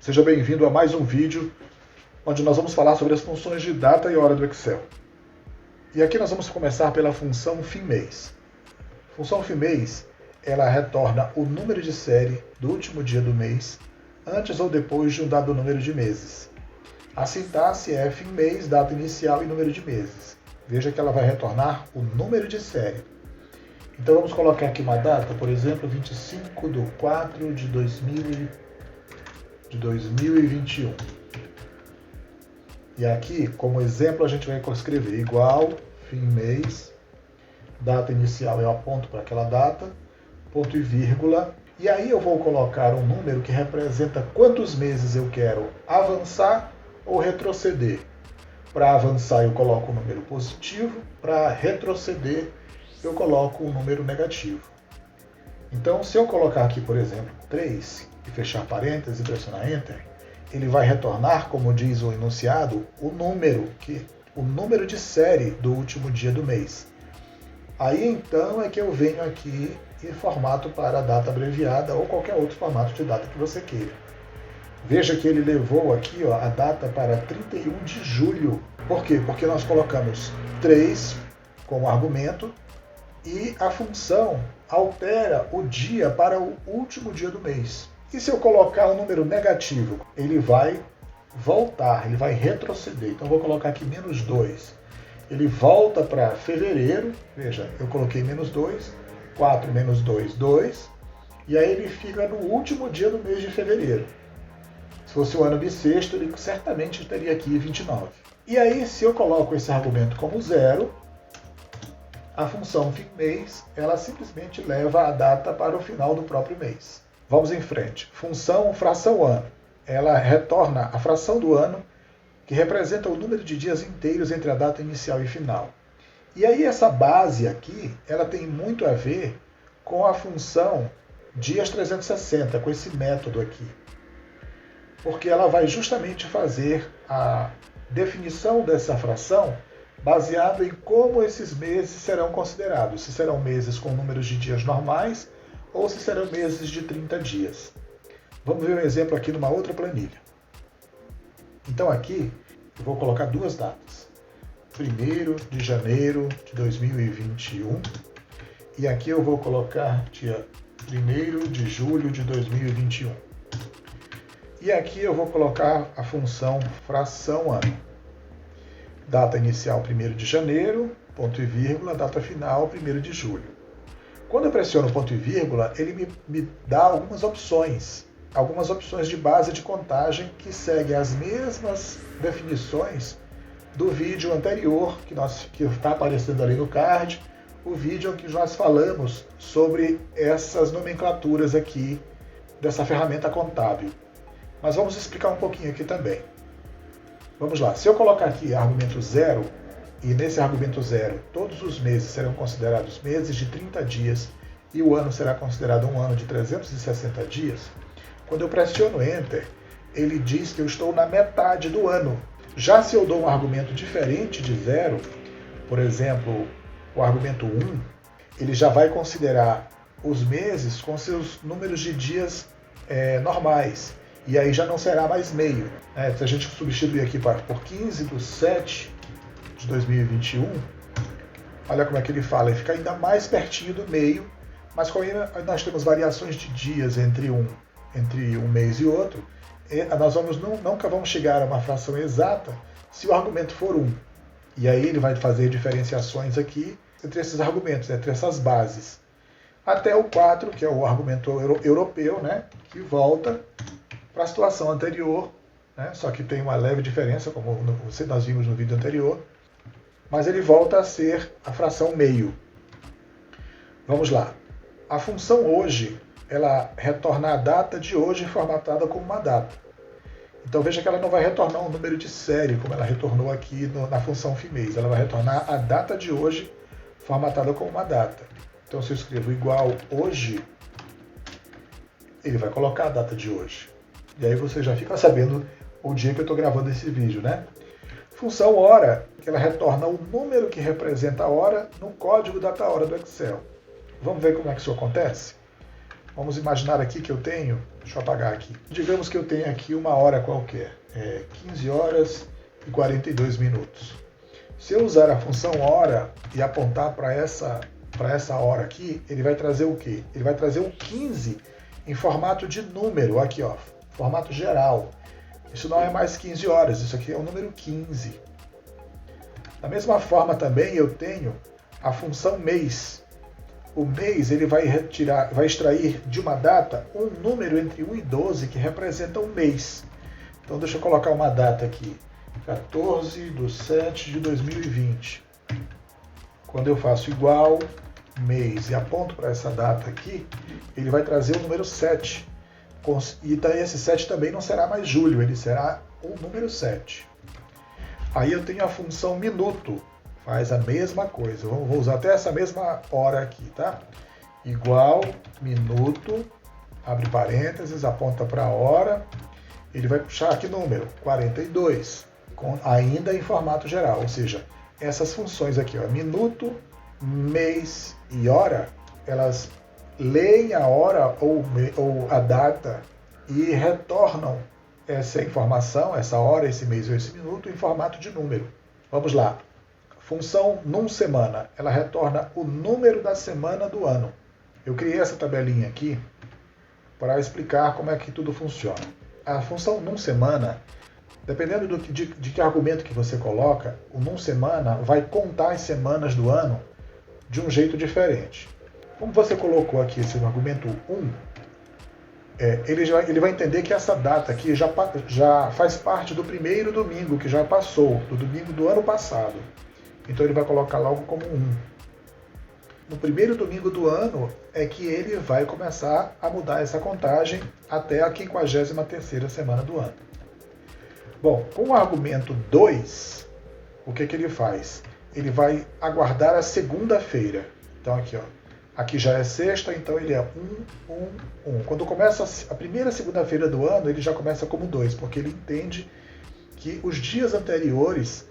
Seja bem-vindo a mais um vídeo onde nós vamos falar sobre as funções de data e hora do Excel. E aqui nós vamos começar pela função fim-mês. A função fim-mês, ela retorna o número de série do último dia do mês, antes ou depois de um dado número de meses. A sintaxe é fim-mês, data inicial e número de meses. Veja que ela vai retornar o número de série. Então vamos colocar aqui uma data, por exemplo, 25/4/2021. E aqui, como exemplo, a gente vai escrever igual, fim-mês, data inicial eu aponto para aquela data, ponto e vírgula, e aí eu vou colocar um número que representa quantos meses eu quero avançar ou retroceder. Para avançar eu coloco um número positivo, para retroceder eu coloco um número negativo. Então, se eu colocar aqui, por exemplo, 3 e fechar parênteses e pressionar Enter, ele vai retornar, como diz o enunciado, o número de série do último dia do mês. Aí então é que eu venho aqui e formato para a data abreviada ou qualquer outro formato de data que você queira. Veja que ele levou aqui a data para 31 de julho. Por quê? Porque nós colocamos 3 como argumento e a função altera o dia para o último dia do mês. E se eu colocar um número negativo, ele vai voltar, ele vai retroceder. Então eu vou colocar aqui -2. Ele volta para fevereiro, veja, eu coloquei -2, 4 menos 2, 2, e aí ele fica no último dia do mês de fevereiro. Se fosse o ano bissexto, ele certamente teria aqui 29. E aí, se eu coloco esse argumento como 0, a função fim-mês, ela simplesmente leva a data para o final do próprio mês. Vamos em frente. Função fração ano. Ela retorna a fração do ano, que representa o número de dias inteiros entre a data inicial e final. E aí essa base aqui, ela tem muito a ver com a função dias 360, com esse método aqui. Porque ela vai justamente fazer a definição dessa fração baseado em como esses meses serão considerados. Se serão meses com números de dias normais ou se serão meses de 30 dias. Vamos ver um exemplo aqui numa outra planilha. Então aqui eu vou colocar duas datas. 1º de janeiro de 2021 e aqui eu vou colocar dia 1º de julho de 2021. E aqui eu vou colocar a função fração ano. Data inicial 1º de janeiro, ponto e vírgula, data final 1º de julho. Quando eu pressiono ponto e vírgula, ele me dá algumas opções de base de contagem que seguem as mesmas definições do vídeo anterior que está aparecendo ali no card, o vídeo em que nós falamos sobre essas nomenclaturas aqui dessa ferramenta contábil. Mas vamos explicar um pouquinho aqui também. Vamos lá, se eu colocar aqui argumento 0, e nesse argumento 0 todos os meses serão considerados meses de 30 dias e o ano será considerado um ano de 360 dias, quando eu pressiono Enter, ele diz que eu estou na metade do ano. Já se eu dou um argumento diferente de 0, por exemplo, o argumento 1, ele já vai considerar os meses com seus números de dias normais. E aí já não será mais meio. Se a gente substituir aqui por 15/7/2021, olha como é que ele fala, ele fica ainda mais pertinho do meio, mas como nós temos variações de dias entre um mês e outro, nós nunca vamos chegar a uma fração exata se o argumento for 1. E aí ele vai fazer diferenciações aqui entre esses argumentos, entre essas bases. Até o 4, que é o argumento europeu, que volta para a situação anterior, só que tem uma leve diferença, como nós vimos no vídeo anterior, mas ele volta a ser a fração meio. Vamos lá. A função hoje, ela retorna a data de hoje formatada como uma data. Então veja que ela não vai retornar um número de série, como ela retornou aqui na função fim-mês. Ela vai retornar a data de hoje formatada como uma data. Então se eu escrevo igual hoje, ele vai colocar a data de hoje. E aí você já fica sabendo o dia que eu estou gravando esse vídeo, Função hora, que ela retorna o número que representa a hora no código data hora do Excel. Vamos ver como é que isso acontece? Vamos imaginar aqui que eu tenho, deixa eu apagar aqui, digamos que eu tenho aqui uma hora qualquer, 15 horas e 42 minutos. Se eu usar a função hora e apontar para essa hora aqui, ele vai trazer o quê? Ele vai trazer o 15 em formato de número, aqui ó, formato geral. Isso não é mais 15 horas, isso aqui é o número 15. Da mesma forma também eu tenho a função mês. O mês ele vai extrair de uma data um número entre 1 e 12 que representa um mês. Então deixa eu colocar uma data aqui, 14/7/2020. Quando eu faço igual, mês, e aponto para essa data aqui, ele vai trazer o número 7. E esse 7 também não será mais julho, ele será o número 7. Aí eu tenho a função minuto, faz a mesma coisa. Vou usar até essa mesma hora aqui, tá? Igual, minuto, abre parênteses, aponta para a hora, ele vai puxar aqui número, 42, ainda em formato geral, ou seja, essas funções aqui, ó, minuto, mês e hora, elas leem a hora ou a data e retornam essa informação, essa hora, esse mês ou esse minuto, em formato de número. Vamos lá. Função num semana, ela retorna o número da semana do ano. Eu criei essa tabelinha aqui para explicar como é que tudo funciona. A função num semana, dependendo de que argumento que você coloca, o num semana vai contar as semanas do ano de um jeito diferente. Como você colocou aqui esse argumento 1, ele vai entender que essa data aqui já faz parte do primeiro domingo que já passou, do domingo do ano passado. Então ele vai colocar logo como 1. No primeiro domingo do ano é que ele vai começar a mudar essa contagem até a 53ª semana do ano. Bom, com o argumento 2, o que ele faz? Ele vai aguardar a segunda-feira. Então aqui, ó, aqui já é sexta, então ele é 1, 1, 1. Quando começa a primeira segunda-feira do ano, ele já começa como 2, porque ele entende que os dias anteriores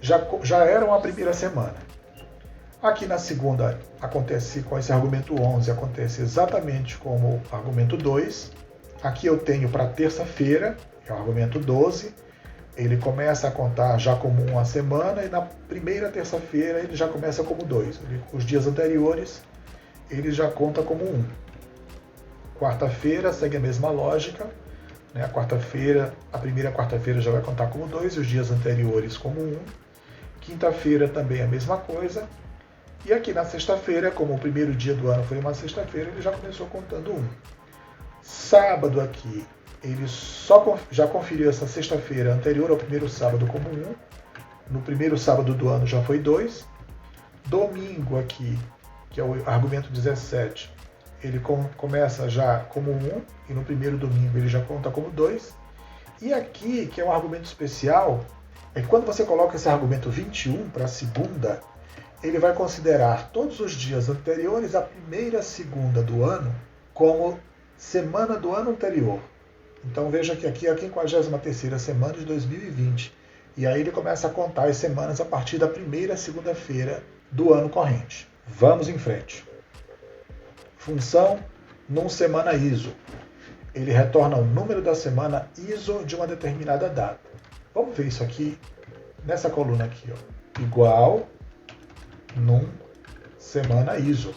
já eram a primeira semana. Aqui na segunda, acontece com esse argumento 11, acontece exatamente como o argumento 2. Aqui eu tenho para terça-feira, que é o argumento 12. Ele começa a contar já como uma semana e na primeira terça-feira ele já começa como 2. Os dias anteriores ele já conta como 1. Quarta-feira segue a mesma lógica. Né? A primeira quarta-feira já vai contar como 2 e os dias anteriores como 1. Quinta-feira também a mesma coisa. E aqui na sexta-feira, como o primeiro dia do ano foi uma sexta-feira, ele já começou contando 1. Sábado aqui, ele já conferiu essa sexta-feira anterior ao primeiro sábado como 1. No primeiro sábado do ano já foi 2. Domingo aqui, que é o argumento 17, ele começa já como 1. E no primeiro domingo ele já conta como 2. E aqui, que é um argumento especial, é que quando você coloca esse argumento 21 para a segunda, ele vai considerar todos os dias anteriores à primeira segunda do ano como semana do ano anterior. Então veja que aqui é a 53ª semana de 2020. E aí ele começa a contar as semanas a partir da primeira segunda-feira do ano corrente. Vamos em frente. Função num semana ISO. Ele retorna o número da semana ISO de uma determinada data. Vamos ver isso aqui nessa coluna aqui, ó. Igual num semana ISO.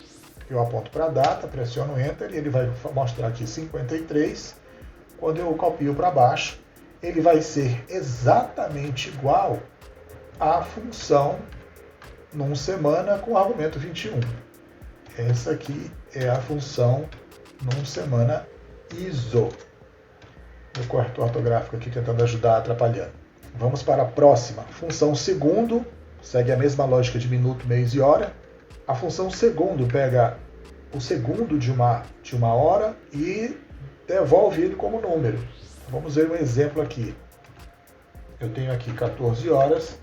Eu aponto para a data, pressiono Enter e ele vai mostrar aqui 53. Quando eu copio para baixo, ele vai ser exatamente igual à função num semana com o argumento 21. Essa aqui é a função num semana ISO. O corretor ortográfico aqui tentando ajudar, atrapalhando. Vamos para a próxima. Função segundo, segue a mesma lógica de minuto, mês e hora. A função segundo pega o segundo de uma hora e devolve ele como número. Vamos ver um exemplo aqui. Eu tenho aqui 14 horas,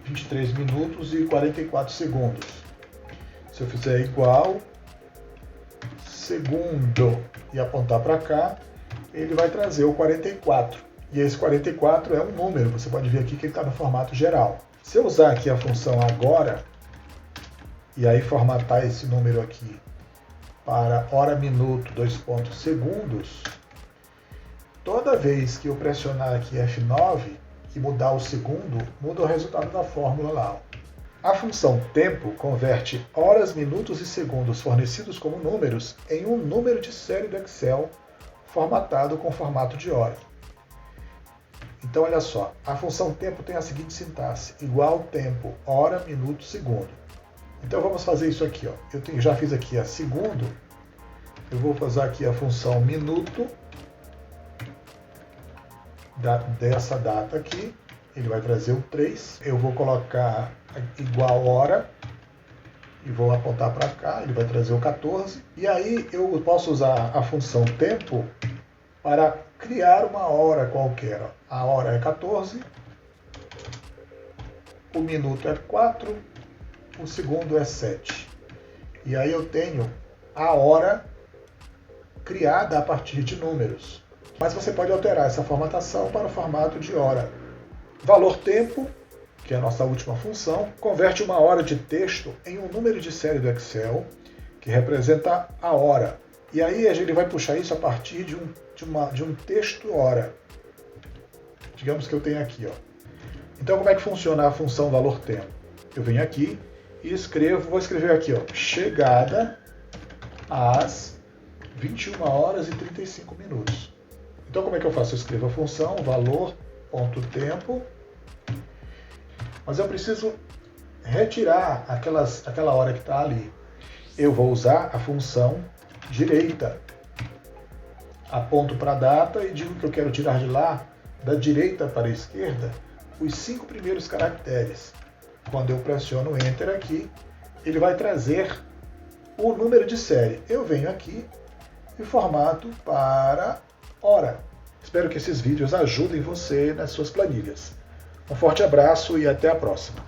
23 minutos e 44 segundos. Se eu fizer igual, segundo, e apontar para cá, ele vai trazer o 44. E esse 44 é um número, você pode ver aqui que ele está no formato geral. Se eu usar aqui a função agora, e aí formatar esse número aqui para hora, minuto, segundos, toda vez que eu pressionar aqui F9 e mudar o segundo, muda o resultado da fórmula lá. A função tempo converte horas, minutos e segundos fornecidos como números em um número de série do Excel formatado com formato de hora. Então olha só, a função tempo tem a seguinte sintaxe, igual tempo, hora, minuto, segundo. Então vamos fazer isso aqui, ó. Eu já fiz aqui a segundo, eu vou fazer aqui a função minuto, dessa data aqui, ele vai trazer o 3, eu vou colocar igual hora, e vou apontar para cá, ele vai trazer o 14, e aí eu posso usar a função tempo para criar uma hora qualquer. A hora é 14, o minuto é 4, o segundo é 7. E aí eu tenho a hora criada a partir de números. Mas você pode alterar essa formatação para o formato de hora. Valor tempo, que é a nossa última função, converte uma hora de texto em um número de série do Excel, que representa a hora. E aí ele vai puxar isso a partir de um texto hora. Digamos que eu tenho aqui, ó. Então como é que funciona a função valor tempo? Eu venho aqui e vou escrever aqui, ó, chegada às 21 horas e 35 minutos. Então como é que eu faço? Eu escrevo a função valor.tempo, mas eu preciso retirar aquela hora que está ali. Eu vou usar a função direita. Aponto para a data e digo que eu quero tirar de lá, da direita para a esquerda, os 5 primeiros caracteres. Quando eu pressiono Enter aqui, ele vai trazer o número de série. Eu venho aqui e formato para hora. Espero que esses vídeos ajudem você nas suas planilhas. Um forte abraço e até a próxima.